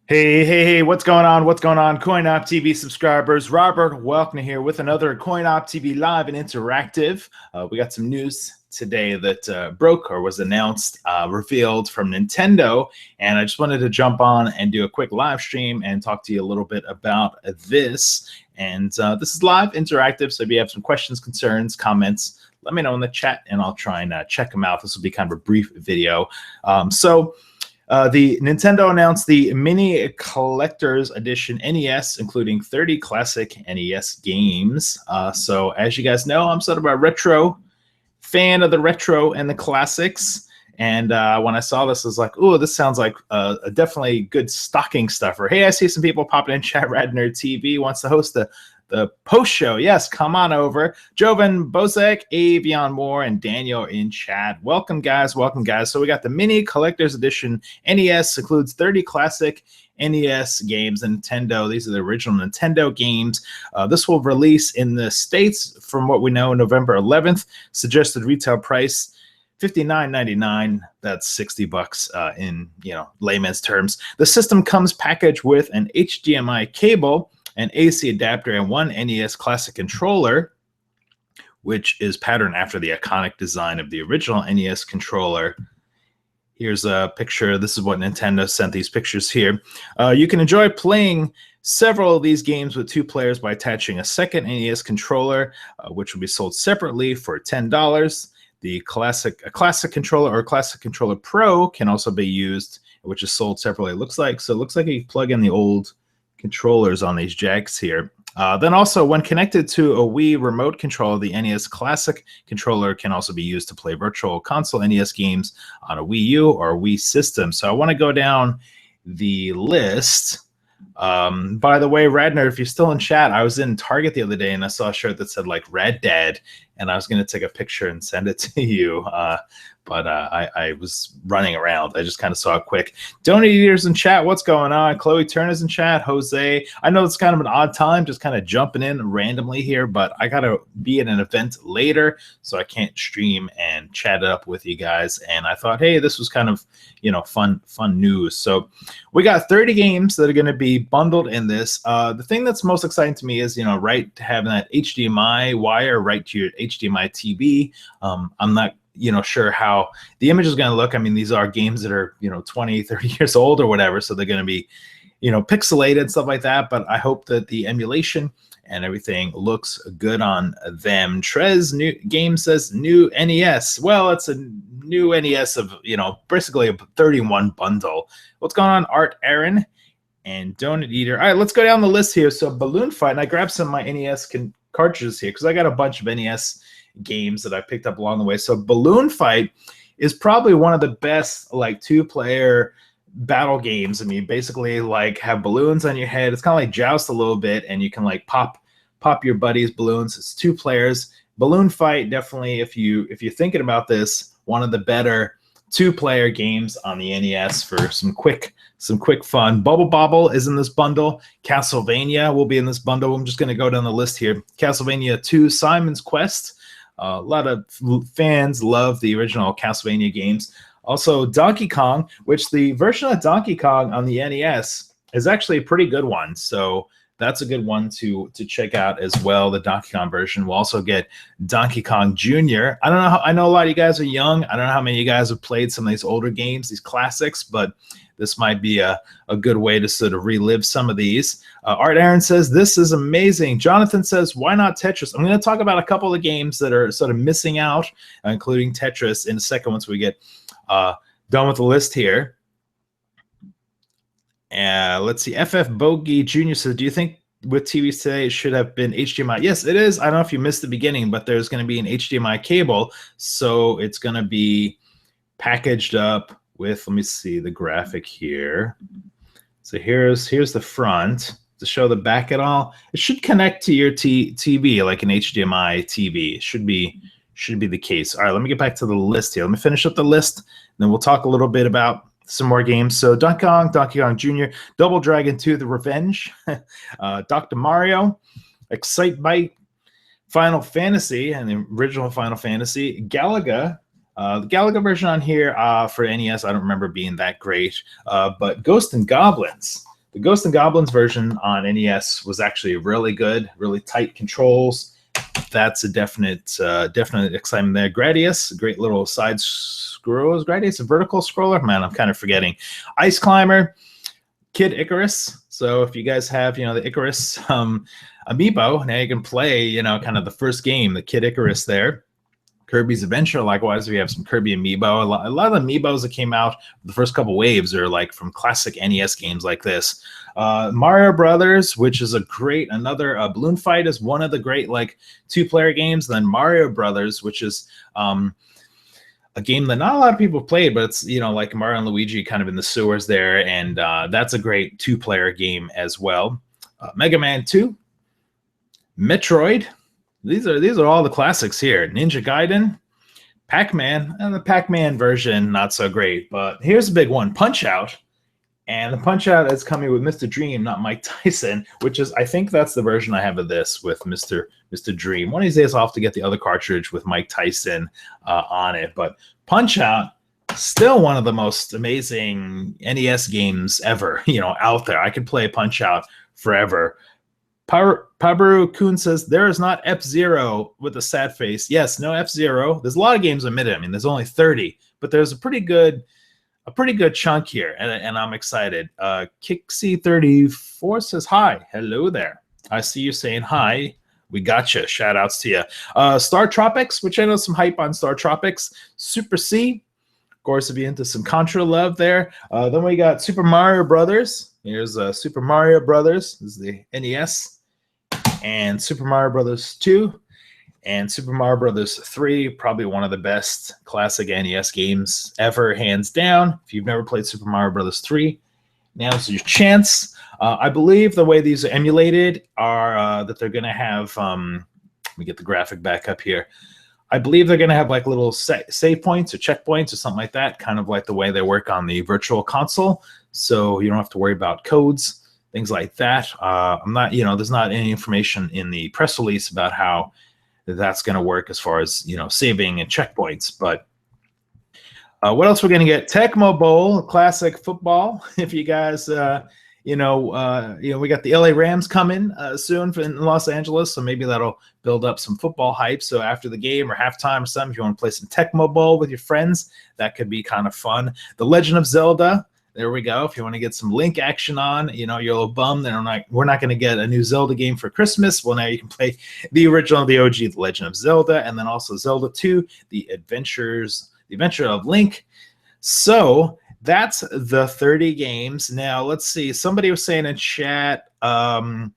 Hey, what's going on? What's going on? CoinOpTV subscribers, Robert Welkner here with another CoinOpTV Live and Interactive. We got some news today that broke or was announced, revealed from Nintendo, and I just wanted to jump on and do a quick live stream and talk to you a little bit about this. And this is live interactive, so if you have some questions, concerns, comments, let me know in the chat, and I'll try and check them out. This will be kind of a brief video. The Nintendo announced the Mini Collector's Edition NES, including 30 classic NES games. So as you guys know, I'm sort of a retro fan of the retro and the classics. And when I saw this, I was like, "Oh, this sounds like a definitely good stocking stuffer." Hey, I see some people popping in chat. Radner TV wants to host the post show. Yes, come on over. Jovan Bozek, Avion Moore, and Daniel in chat. Welcome, guys. Welcome, guys. So we got the Mini Collector's Edition NES. Includes 30 classic NES games. Nintendo. These are the original Nintendo games. This will release in the States, from what we know, November 11th. Suggested retail price $59.99. That's $60 in layman's terms. The system comes packaged with an HDMI cable, an AC adapter, and one NES Classic Controller, which is patterned after the iconic design of the original NES controller. Here's a picture. This is what Nintendo sent these pictures here. You can enjoy playing several of these games with two players by attaching a second NES controller, which will be sold separately for $10. A classic controller or Classic Controller Pro can also be used, which is sold separately. It looks like you plug in the old controllers on these jacks here. Then also, when connected to a Wii Remote controller, the NES Classic Controller can also be used to play Virtual Console NES games on a Wii U or a Wii system. So I want to go down the list. By the way, Radner, if you're still in chat, I was in Target the other day and I saw a shirt that said like Rad Dad, and I was going to take a picture and send it to you. But I was running around. I just kind of saw it quick. Donut Eaters in chat. What's going on? Chloe Turner's in chat. Jose. I know it's kind of an odd time, just kind of jumping in randomly here, but I got to be at an event later, so I can't stream and chat it up with you guys. And I thought, hey, this was kind of, fun news. So we got 30 games that are going to be bundled in this. The thing that's most exciting to me is, right, having that HDMI wire right to your HDMI TV. I'm not sure how the image is going to look. I mean, these are games that are 20, 30 years old or whatever, so they're going to be pixelated and stuff like that, but I hope that the emulation and everything looks good on them. Trez new game says new NES. Well, it's a new NES of basically a 31 bundle. What's going on, Art Aaron and Donut Eater? All right, let's go down the list here. So Balloon Fight, and I grabbed some of my NES cartridges here because I got a bunch of NES games that I picked up along the way. So Balloon Fight is probably one of the best like two-player battle games. I mean, basically like have balloons on your head. It's kind of like Joust a little bit, and you can like pop your buddies' balloons. It's two players. Balloon Fight, definitely, if you're thinking about this, one of the better two-player games on the NES for some quick fun. Bubble Bobble is in this bundle. Castlevania will be in this bundle. I'm just going to go down the list here. Castlevania 2, Simon's Quest. A lot of fans love the original Castlevania games. Also, Donkey Kong, which the version of Donkey Kong on the NES is actually a pretty good one. So that's a good one to check out as well. The Donkey Kong version. We'll also get Donkey Kong Jr. I know a lot of you guys are young. I don't know how many of you guys have played some of these older games, these classics, but this might be a good way to sort of relive some of these. Art Aaron says, this is amazing. Jonathan says, why not Tetris? I'm going to talk about a couple of games that are sort of missing out, including Tetris, in a second once we get done with the list here. Let's see. FF Bogey Jr. says, do you think with TVs today it should have been HDMI? Yes, it is. I don't know if you missed the beginning, but there's going to be an HDMI cable. So it's going to be packaged up with, let me see the graphic here. So here's the front to show the back at all. It should connect to your TV like an HDMI TV. It should be the case. All right, let me get back to the list here. Let me finish up the list, and then we'll talk a little bit about some more games. So Donkey Kong Jr., Double Dragon 2, The Revenge, Dr. Mario, Excitebike, Final Fantasy, and the original Final Fantasy, Galaga, The Galaga version on here for NES, I don't remember being that great. But Ghosts and Goblins. The Ghosts and Goblins version on NES was actually really good, really tight controls. That's a definite excitement there. Gradius, a great little side scroll. Is Gradius a vertical scroller? Man, I'm kind of forgetting. Ice Climber, Kid Icarus. So if you guys have, the Icarus amiibo, now you can play, kind of the first game, the Kid Icarus there. Kirby's Adventure, likewise, we have some Kirby amiibo. A lot of the amiibos that came out, the first couple waves are like from classic NES games like this. Mario Brothers, which is another Balloon Fight is one of the great like 2-player games. And then Mario Brothers, which is a game that not a lot of people played, but it's, like Mario and Luigi kind of in the sewers there. And that's a great 2-player game as well. Mega Man 2, Metroid. These are all the classics here. Ninja Gaiden, Pac-Man, and the Pac-Man version, not so great. But here's a big one, Punch-Out. And the Punch-Out is coming with Mr. Dream, not Mike Tyson, which is, I think that's the version I have of this with Mr. Dream. One of these days I'll have to get the other cartridge with Mike Tyson on it. But Punch-Out, still one of the most amazing NES games ever, out there. I could play Punch-Out forever. Pabaru Kun says, there is not F-Zero with a sad face. Yes, no F-Zero. There's a lot of games admitted. I mean, there's only 30, but there's a pretty good chunk here, and I'm excited. Kixie34 says, hi. Hello there. I see you saying hi. We got you. Shout outs to you. Star Tropics, which I know some hype on Star Tropics. Super C. Of course, if you're into some Contra love there. Then we got Super Mario Brothers. Here's Super Mario Brothers. This is the NES. And Super Mario Brothers 2 and Super Mario Brothers 3, probably one of the best classic NES games ever, hands down. If you've never played Super Mario Brothers 3, now's your chance. I believe the way these are emulated are that they're going to have, let me get the graphic back up here. I believe they're going to have like little save points or checkpoints or something like that, kind of like the way they work on the Virtual Console. So you don't have to worry about codes, things like that. I'm not, there's not any information in the press release about how that's going to work as far as, saving and checkpoints. But what else we're going to get? Tecmo Bowl, classic football. If you guys, we got the LA Rams coming soon in Los Angeles, so maybe that'll build up some football hype. So after the game or halftime or something, if you want to play some Tecmo Bowl with your friends, that could be kind of fun. The Legend of Zelda. There we go. If you want to get some Link action on, you're a little bummed that we're not going to get a new Zelda game for Christmas. Well, now you can play the original, the OG, The Legend of Zelda, and then also Zelda 2, The Adventure of Link. So that's the 30 games. Now, let's see. Somebody was saying in chat that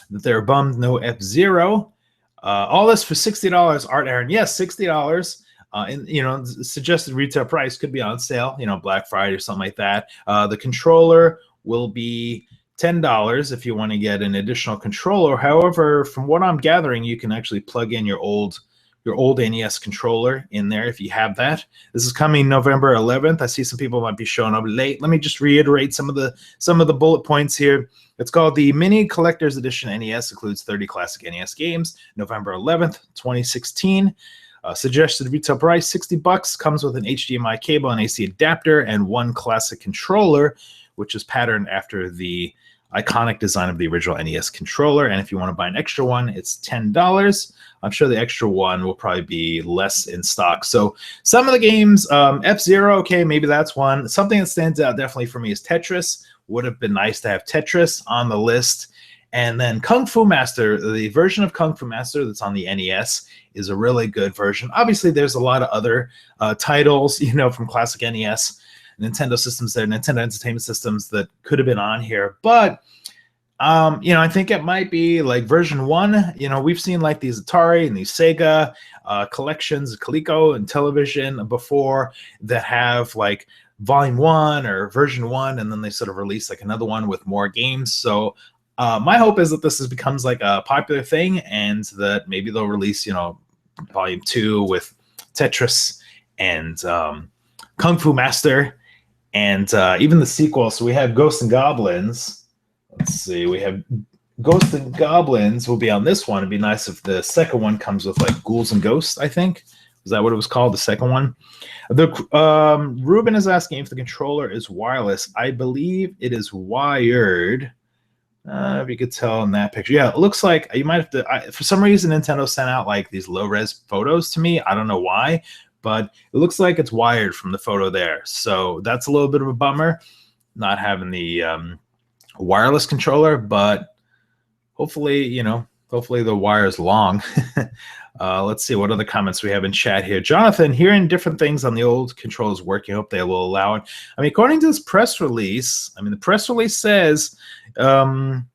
they're bummed no F-Zero. All this for $60, Art Aaron. Yes, $60. And suggested retail price could be on sale, Black Friday or something like that. The controller will be $10 if you want to get an additional controller. However, from what I'm gathering, you can actually plug in your old NES controller in there if you have that. This is coming November 11th. I see some people might be showing up late. Let me just reiterate some of the bullet points here. It's called the Mini Collector's Edition NES. Includes 30 classic NES games. November 11th, 2016. Suggested retail price $60. Comes with an HDMI cable, an AC adapter, and one classic controller, which is patterned after the iconic design of the original NES controller. And if you want to buy an extra one, it's $10. I'm sure the extra one will probably be less in stock. So some of the games, F-Zero, okay, maybe that's one. Something that stands out definitely for me is Tetris. Would have been nice to have Tetris on the list. And then Kung Fu Master, the version of Kung Fu Master that's on the NES is a really good version. Obviously, there's a lot of other titles, from classic NES, Nintendo systems there, Nintendo Entertainment Systems that could have been on here. But, I think it might be like version 1. We've seen like these Atari and these Sega collections, Coleco and television before that have like volume 1 or version 1, and then they sort of release like another one with more games. So my hope is that this becomes like a popular thing, and that maybe they'll release, volume 2 with Tetris and Kung Fu Master, and even the sequel. So we have Ghosts and Goblins. Let's see. We have Ghosts and Goblins will be on this one. It'd be nice if the second one comes with like Ghouls and Ghosts, I think, Is that what it was called? The second one? The Ruben is asking if the controller is wireless. I believe it is wired. If you could tell in that picture. Yeah, it looks like you might have to. For some reason, Nintendo sent out like these low-res photos to me. I don't know why, but it looks like it's wired from the photo there. So that's a little bit of a bummer, not having the wireless controller, but hopefully, hopefully the wire's long. Let's see what other comments we have in chat here. Jonathan, hearing different things on the old controllers working. I hope they will allow it. I mean, according to this press release, the press release says that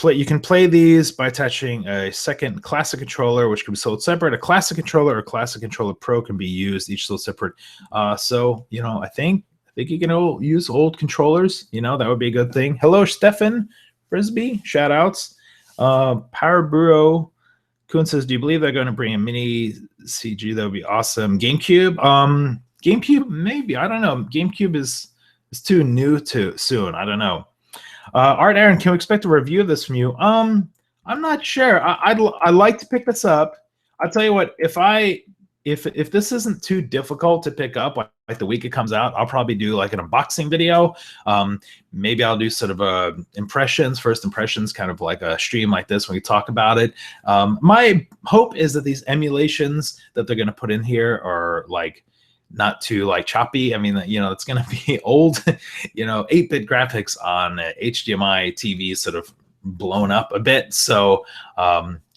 you can play these by attaching a second classic controller, which can be sold separate. A classic controller or classic controller pro can be used, each sold separate. So, I think you can use old controllers. That would be a good thing. Hello, Stefan Frisbee. Shout outs. Power Bureau Kuhn says, do you believe they're going to bring a mini CG? That would be awesome. GameCube? GameCube, maybe. I don't know. GameCube is too new to soon. I don't know. Art Aaron, can we expect a review of this from you? I'm not sure. I'd like to pick this up. I'll tell you what, if this isn't too difficult to pick up, like the week it comes out, I'll probably do like an unboxing video. Maybe I'll do sort of first impressions, kind of like a stream like this when we talk about it. My hope is that these emulations that they're going to put in here are like not too like choppy. It's going to be old, 8-bit graphics on HDMI TV sort of blown up a bit. So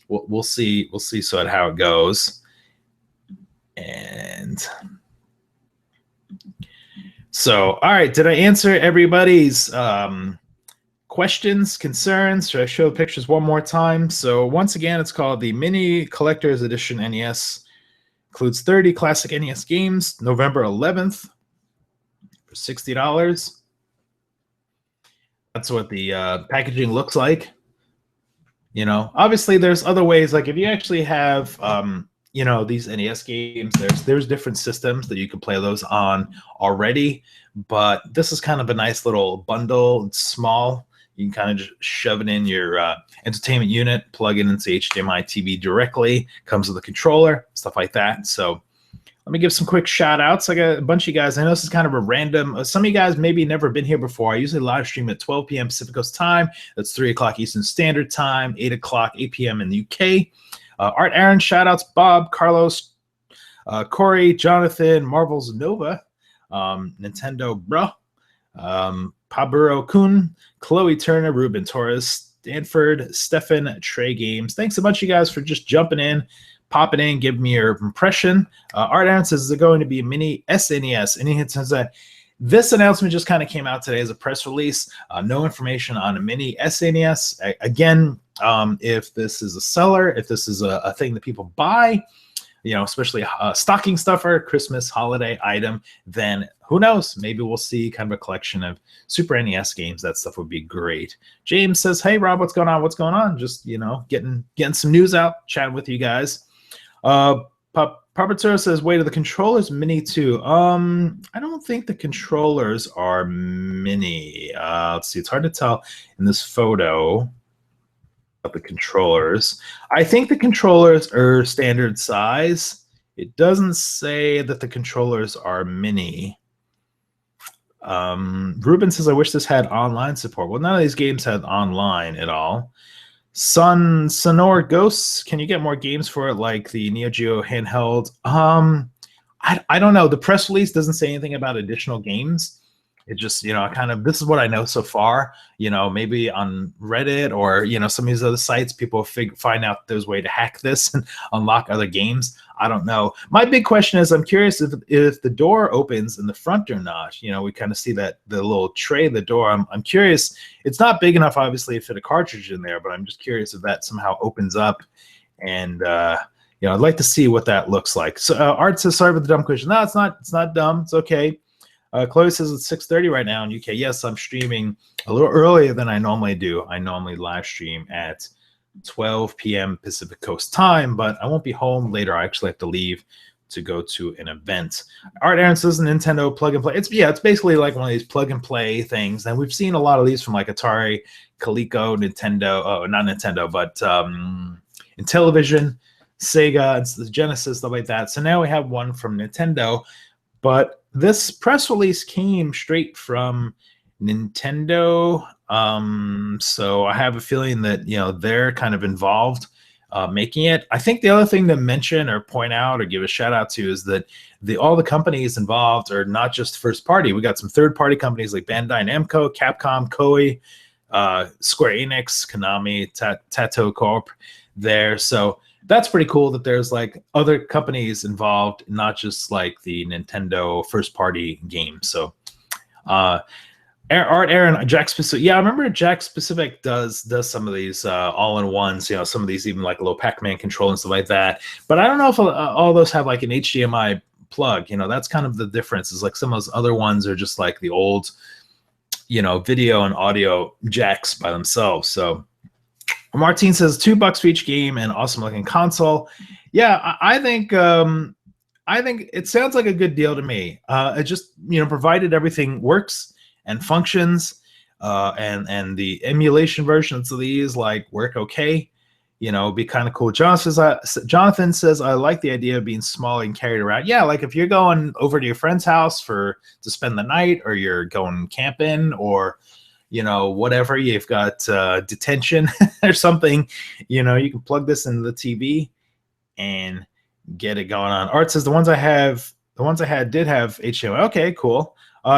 we'll see sort of how it goes. And so, all right, did I answer everybody's questions, concerns? Should I show the pictures one more time? So once again, it's called the Mini Collector's Edition NES. Includes 30 classic NES games, November 11th for $60. That's what the packaging looks like. Obviously there's other ways, like if you actually have these NES games, there's different systems that you can play those on already, but this is kind of a nice little bundle. It's small. You can kind of just shove it in your entertainment unit, plug it into HDMI TV directly, comes with a controller, stuff like that. So let me give some quick shout outs. I got a bunch of you guys. I know this is kind of a random, some of you guys maybe never been here before. I usually live stream at 12 p.m. Pacific Coast time. That's 3 o'clock Eastern Standard Time, 8 p.m. in the UK. Art Aaron, shout outs, Bob, Carlos, Corey, Jonathan, Marvel's Nova, Nintendo Bro, Paburo Kun, Chloe Turner, Ruben Torres, Stanford, Stefan, Trey Games. Thanks a bunch, you guys, for just jumping in, popping in, giving me your impression. Art Aaron says, is it going to be a mini SNES? And he says that this announcement just kind of came out today as a press release. No information on a mini SNES. Again, if this is a seller, if this is a thing that people buy, especially a stocking stuffer, Christmas holiday item, then who knows? Maybe we'll see kind of a collection of Super NES games. That stuff would be great. James says, hey, Rob, what's going on? What's going on? Just, getting some news out, chatting with you guys. Parpatura says, wait, are the controllers mini too? I don't think the controllers are mini. Let's see. It's hard to tell in this photo of the controllers. I think the controllers are standard size. It doesn't say that the controllers are mini. Ruben says, I wish this had online support. Well, none of these games had online at all. Sonor Ghosts, can you get more games for it, like the Neo Geo handheld? I don't know. The press release doesn't say anything about additional games. It just, this is what I know so far. Maybe on Reddit or, some of these other sites, people find out there's a way to hack this and unlock other games. I don't know. My big question is, I'm curious if the door opens in the front or not. We kind of see that the little tray, the door. I'm curious. It's not big enough, obviously, to fit a cartridge in there, but I'm just curious if that somehow opens up. And, I'd like to see what that looks like. So Art says, sorry for the dumb question. No, it's not dumb. It's okay. Chloe says it's 6:30 right now in UK. Yes, I'm streaming a little earlier than I normally do. I normally live stream at 12 p.m. Pacific Coast time, but I won't be home later. I actually have to leave to go to an event. Art Aaron says Nintendo plug and play. It's basically like one of these plug and play things, and we've seen a lot of these from like Atari, Coleco, Nintendo. Oh, not Nintendo, but Intellivision. Sega, and the Genesis, stuff like that. So now we have one from Nintendo. But this press release came straight from Nintendo. So I have a feeling that, you know, they're kind of involved making it. I think the other thing to mention or point out or give a shout out to is that all the companies involved are not just first party. We got some third party companies like Bandai Namco, Capcom, Koei, Square Enix, Konami, Tato Corp there. So that's pretty cool that there's like other companies involved, not just like the Nintendo first party game. So Aaron, Jack Specific. Yeah, I remember Jack Specific does some of these all-in-ones, you know, some of these even like a little Pac-Man control and stuff like that. But I don't know if all those have like an HDMI plug. You know, that's kind of the difference, is like some of those other ones are just like the old, you know, video and audio jacks by themselves. So Martine says $2 for each game and awesome looking console. Yeah, I think it sounds like a good deal to me. It just, you know, provided everything works and functions, and the emulation versions of these like work okay, you know, be kind of cool. Jonathan says, I like the idea of being small and carried around. Yeah, like if you're going over to your friend's house to spend the night, or you're going camping, or you know, whatever, you've got detention or something, you know, you can plug this into the TV and get it going on. Art says the ones I had did have HDMI. Okay, cool.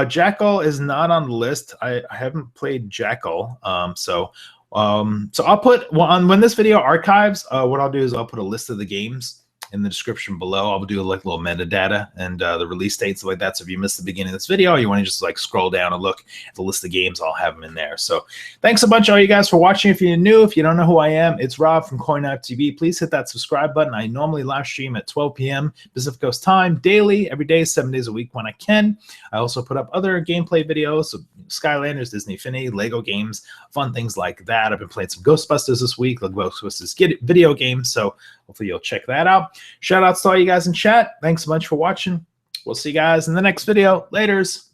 Jackal is not on the list. I haven't played Jackal. So I'll put when this video archives, what I'll do is I'll put a list of the games in the description below. I'll do like a little metadata and the release dates like that. So if you missed the beginning of this video, you want to just like scroll down and look at the list of games, I'll have them in there. So thanks a bunch, all you guys, for watching. If you're new, if you don't know who I am, it's Rob from CoinOpTV. Please hit that subscribe button. I normally live stream at 12 p.m. Pacific Coast time daily, every day, 7 days a week when I can. I also put up other gameplay videos, so Skylanders, Disney Infinity, Lego games, fun things like that. I've been playing some Ghostbusters this week, like Ghostbusters video game. So hopefully you'll check that out. Shout outs to all you guys in chat. Thanks so much for watching. We'll see you guys in the next video. Laters.